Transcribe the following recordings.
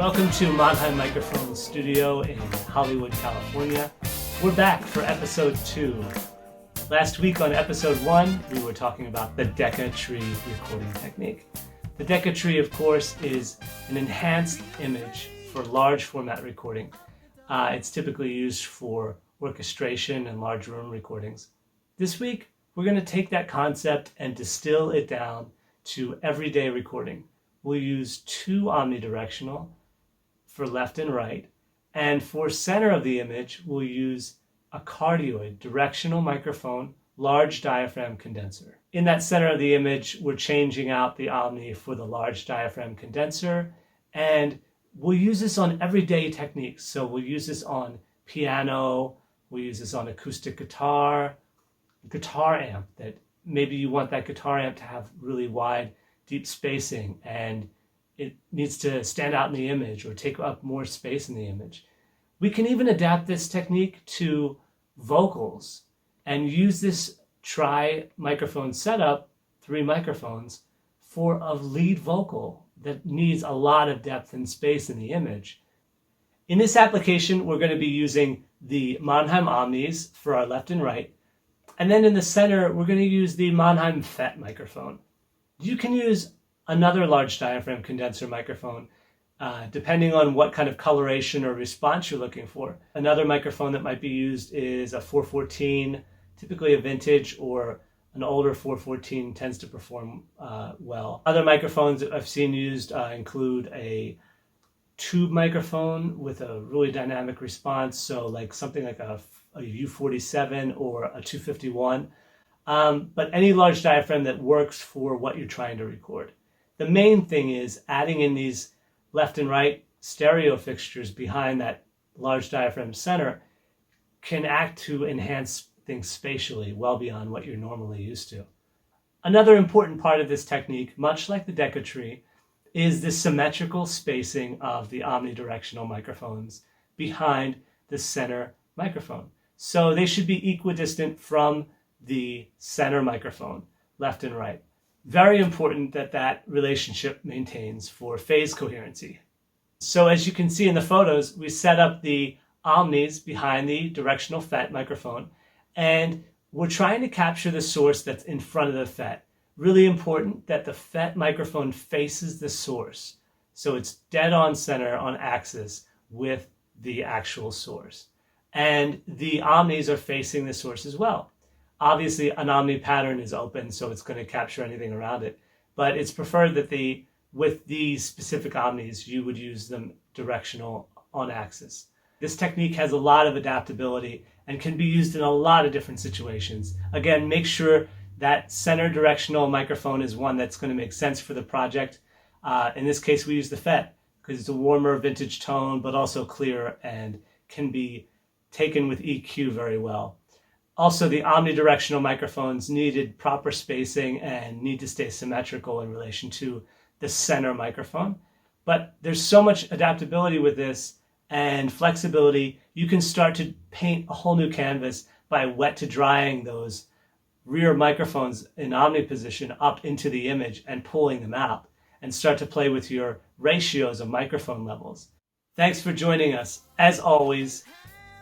Welcome to Monheim Microphone Studio in Hollywood, California. We're back for episode 2. Last week on episode 1, we were talking about the Decca tree recording technique. The Decca tree, of course, is an enhanced image for large format recording. It's typically used for orchestration and large room recordings. This week, we're going to take that concept and distill it down to everyday recording. We'll use 2 omnidirectional for left and right, and for center of the image, we'll use a cardioid directional microphone, large diaphragm condenser. In that center of the image, we're changing out the Omni for the large diaphragm condenser, and we'll use this on everyday techniques. So we'll use this on piano, we'll use this on acoustic guitar amp, that maybe you want that guitar amp to have really wide, deep spacing, and it needs to stand out in the image or take up more space in the image. We can even adapt this technique to vocals and use this tri-microphone setup, 3 microphones, for a lead vocal that needs a lot of depth and space in the image. In this application, we're going to be using the Monheim Omnis for our left and right. And then in the center, we're going to use the Monheim FET microphone. You can use another large diaphragm condenser microphone, depending on what kind of coloration or response you're looking for. Another microphone that might be used is a 414, typically a vintage or an older 414 tends to perform well. Other microphones that I've seen used include a tube microphone with a really dynamic response, so like something like a U47 or a 251. But any large diaphragm that works for what you're trying to record. The main thing is adding in these left and right stereo fixtures behind that large diaphragm center can act to enhance things spatially well beyond what you're normally used to. Another important part of this technique, much like the Decca tree, is the symmetrical spacing of the omnidirectional microphones behind the center microphone. So they should be equidistant from the center microphone, left and right. Very important that that relationship maintains for phase coherency. So as you can see in the photos, we set up the Omnis behind the directional FET microphone, and we're trying to capture the source that's in front of the FET. Really important that the FET microphone faces the source, so it's dead on center on axis with the actual source. And the Omnis are facing the source as well. Obviously, an Omni pattern is open, so it's going to capture anything around it. But it's preferred that with these specific Omnis, you would use them directional on axis. This technique has a lot of adaptability and can be used in a lot of different situations. Again, make sure that center directional microphone is one that's going to make sense for the project. In this case, we use the FET because it's a warmer vintage tone, but also clear and can be taken with EQ very well. Also, the omnidirectional microphones needed proper spacing and need to stay symmetrical in relation to the center microphone. But there's so much adaptability with this and flexibility. You can start to paint a whole new canvas by wet to drying those rear microphones in Omni position up into the image and pulling them out, and start to play with your ratios of microphone levels. Thanks for joining us. As always,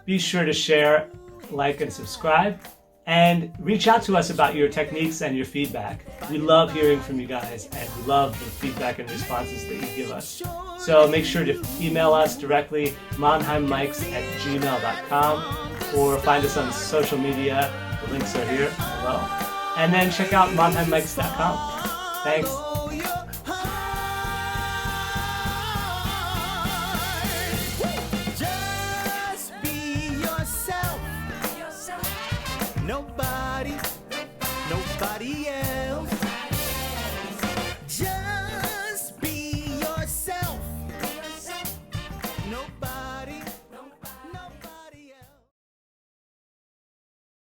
be sure to share, like, and subscribe, and reach out to us about your techniques and your feedback. We love hearing from you guys, and we love the feedback and responses that you give us. So make sure to email us directly, monheimmics@gmail.com, or find us on social media. The links are here below. And then check out monheimmics.com. Thanks.